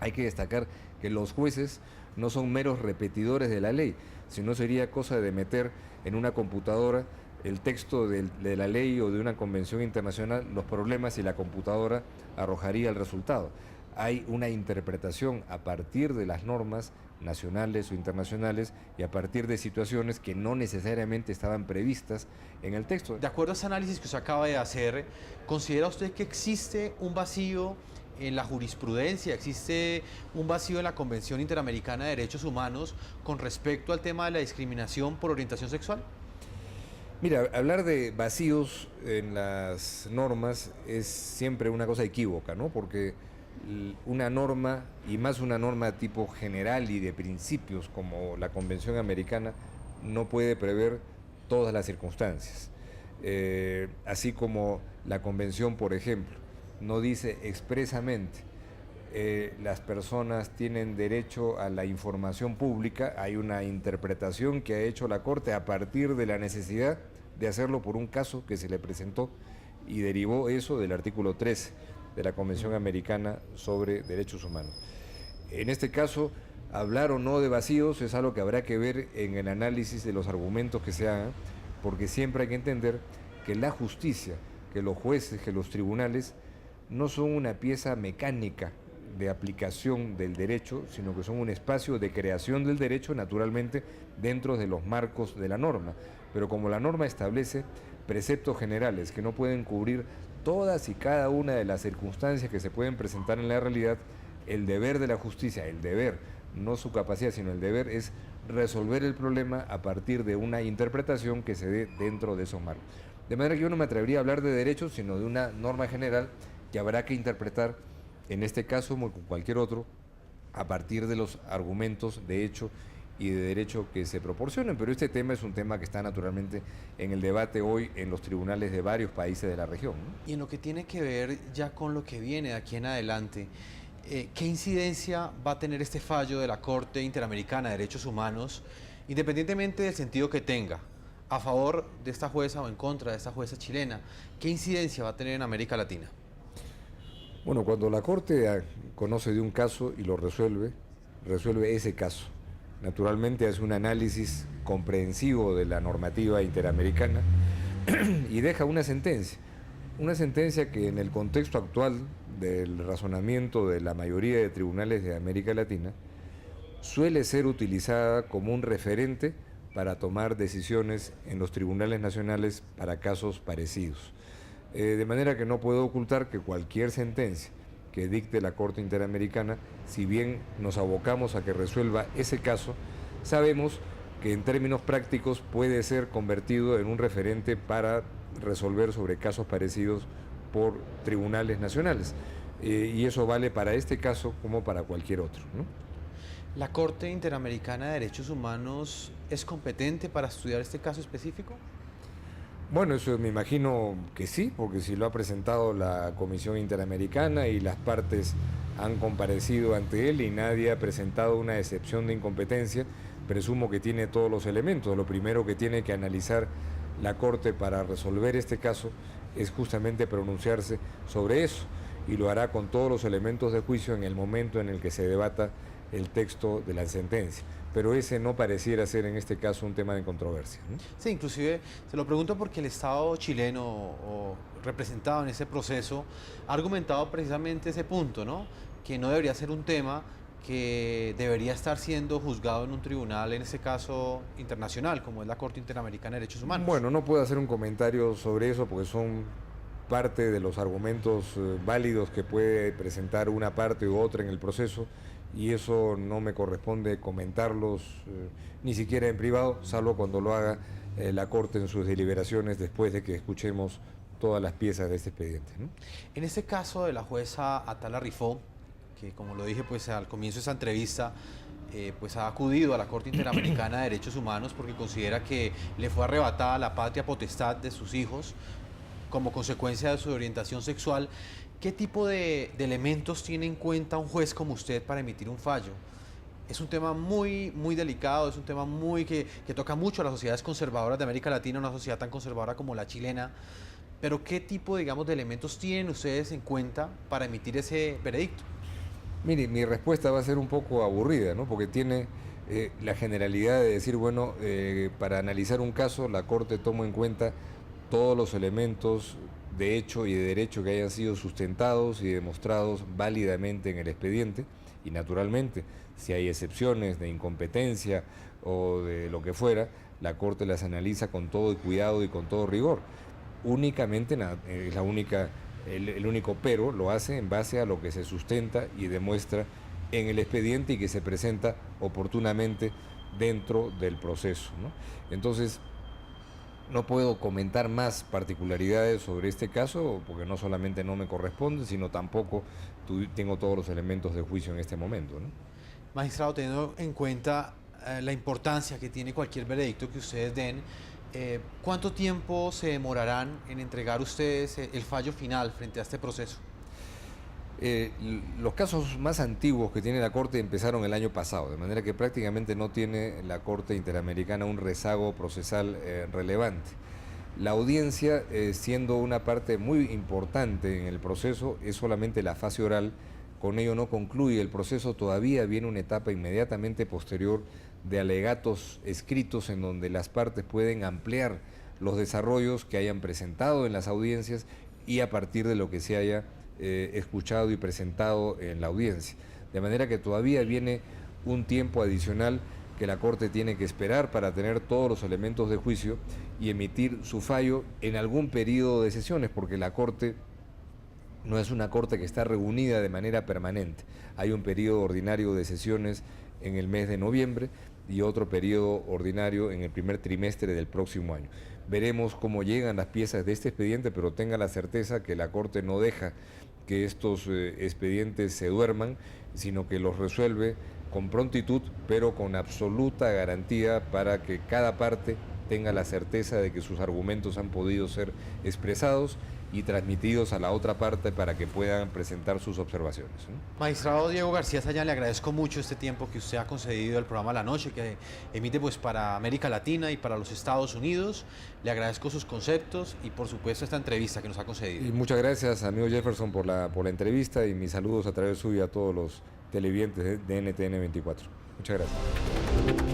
Hay que destacar que los jueces no son meros repetidores de la ley, sino sería cosa de meter en una computadora el texto de la ley o de una convención internacional, los problemas, y la computadora arrojaría el resultado. Hay una interpretación a partir de las normas nacionales o internacionales y a partir de situaciones que no necesariamente estaban previstas en el texto. De acuerdo a ese análisis que usted acaba de hacer, ¿considera usted que existe un vacío en la jurisprudencia, existe un vacío en la Convención Interamericana de Derechos Humanos con respecto al tema de la discriminación por orientación sexual? Mira, hablar de vacíos en las normas es siempre una cosa equívoca, ¿no? Porque una norma, y más una norma tipo general y de principios como la Convención Americana, no puede prever todas las circunstancias. Así como la Convención, por ejemplo, no dice expresamente las personas tienen derecho a la información pública, hay una interpretación que ha hecho la Corte a partir de la necesidad de hacerlo por un caso que se le presentó y derivó eso del artículo 13 de la Convención Americana sobre Derechos Humanos. En este caso, hablar o no de vacíos es algo que habrá que ver en el análisis de los argumentos que se hagan, porque siempre hay que entender que la justicia, que los jueces, que los tribunales, no son una pieza mecánica de aplicación del derecho, sino que son un espacio de creación del derecho, naturalmente, dentro de los marcos de la norma. Pero como la norma establece preceptos generales que no pueden cubrir todas y cada una de las circunstancias que se pueden presentar en la realidad, el deber de la justicia, el deber, no su capacidad, sino el deber, es resolver el problema a partir de una interpretación que se dé dentro de esos marcos. De manera que yo no me atrevería a hablar de derechos, sino de una norma general que habrá que interpretar, en este caso como con cualquier otro, a partir de los argumentos de hecho y de derecho que se proporcionen. Pero este tema es un tema que está naturalmente en el debate hoy en los tribunales de varios países de la región, ¿no? Y en lo que tiene que ver ya con lo que viene de aquí en adelante, ¿qué incidencia va a tener este fallo de la Corte Interamericana de Derechos Humanos, independientemente del sentido que tenga, a favor de esta jueza o en contra de esta jueza chilena? ¿Qué incidencia va a tener en América Latina? Bueno, cuando la Corte conoce de un caso y lo resuelve ese caso. Naturalmente hace un análisis comprensivo de la normativa interamericana y deja una sentencia que en el contexto actual del razonamiento de la mayoría de tribunales de América Latina suele ser utilizada como un referente para tomar decisiones en los tribunales nacionales para casos parecidos. De manera que no puedo ocultar que cualquier sentencia que dicte la Corte Interamericana, si bien nos abocamos a que resuelva ese caso, sabemos que en términos prácticos puede ser convertido en un referente para resolver sobre casos parecidos por tribunales nacionales. Y eso vale para este caso como para cualquier otro, ¿no? ¿La Corte Interamericana de Derechos Humanos es competente para estudiar este caso específico? Bueno, eso me imagino que sí, porque si lo ha presentado la Comisión Interamericana y las partes han comparecido ante él y nadie ha presentado una excepción de incompetencia, presumo que tiene todos los elementos. Lo primero que tiene que analizar la Corte para resolver este caso es justamente pronunciarse sobre eso, y lo hará con todos los elementos de juicio en el momento en el que se debata el texto de la sentencia. Pero ese no pareciera ser en este caso un tema de controversia, ¿no? Sí, inclusive se lo pregunto porque el Estado chileno o representado en ese proceso ha argumentado precisamente ese punto, ¿no? Que no debería ser un tema que debería estar siendo juzgado en un tribunal, en este caso internacional, como es la Corte Interamericana de Derechos Humanos. Bueno, no puedo hacer un comentario sobre eso porque son parte de los argumentos válidos que puede presentar una parte u otra en el proceso, y eso no me corresponde comentarlos ni siquiera en privado, salvo cuando lo haga la Corte en sus deliberaciones después de que escuchemos todas las piezas de este expediente, ¿no? En este caso de la jueza Atala Rifó, que como lo dije pues al comienzo de esta entrevista, pues ha acudido a la Corte Interamericana de Derechos Humanos porque considera que le fue arrebatada la patria potestad de sus hijos como consecuencia de su orientación sexual. ¿Qué tipo de elementos tiene en cuenta un juez como usted para emitir un fallo? Es un tema muy delicado, es un tema que toca mucho a las sociedades conservadoras de América Latina, una sociedad tan conservadora como la chilena. Pero ¿qué tipo, digamos, de elementos tienen ustedes en cuenta para emitir ese veredicto? Mire, mi respuesta va a ser un poco aburrida, ¿no? Porque tiene la generalidad de decir, bueno, para analizar un caso, la Corte toma en cuenta todos los elementos de hecho y de derecho que hayan sido sustentados y demostrados válidamente en el expediente, y naturalmente, si hay excepciones de incompetencia o de lo que fuera, la Corte las analiza con todo el cuidado y con todo rigor. Únicamente, es la única, el único pero lo hace en base a lo que se sustenta y demuestra en el expediente y que se presenta oportunamente dentro del proceso, ¿no? Entonces, no puedo comentar más particularidades sobre este caso porque no solamente no me corresponde, sino tampoco tengo todos los elementos de juicio en este momento, ¿no? Magistrado, teniendo en cuenta la importancia que tiene cualquier veredicto que ustedes den, ¿cuánto tiempo se demorarán en entregar ustedes el fallo final frente a este proceso? Los casos más antiguos que tiene la Corte empezaron el año pasado, de manera que prácticamente no tiene la Corte Interamericana un rezago procesal relevante. La audiencia, siendo una parte muy importante en el proceso, es solamente la fase oral. Con ello no concluye el proceso, todavía viene una etapa inmediatamente posterior de alegatos escritos en donde las partes pueden ampliar los desarrollos que hayan presentado en las audiencias y a partir de lo que se haya escuchado y presentado en la audiencia. De manera que todavía viene un tiempo adicional que la Corte tiene que esperar para tener todos los elementos de juicio y emitir su fallo en algún periodo de sesiones, porque la Corte no es una Corte que está reunida de manera permanente. Hay un periodo ordinario de sesiones en el mes de noviembre y otro periodo ordinario en el primer trimestre del próximo año. Veremos cómo llegan las piezas de este expediente, pero tenga la certeza que la Corte no deja que estos expedientes se duerman, sino que los resuelve con prontitud, pero con absoluta garantía para que cada parte tenga la certeza de que sus argumentos han podido ser expresados y transmitidos a la otra parte para que puedan presentar sus observaciones, ¿no? Magistrado Diego García Sayán, le agradezco mucho este tiempo que usted ha concedido al programa La Noche, que emite pues para América Latina y para los Estados Unidos. Le agradezco sus conceptos y por supuesto esta entrevista que nos ha concedido. Y muchas gracias, amigo Jefferson, por la entrevista y mis saludos a través suyo a todos los televidentes de NTN 24. Muchas gracias.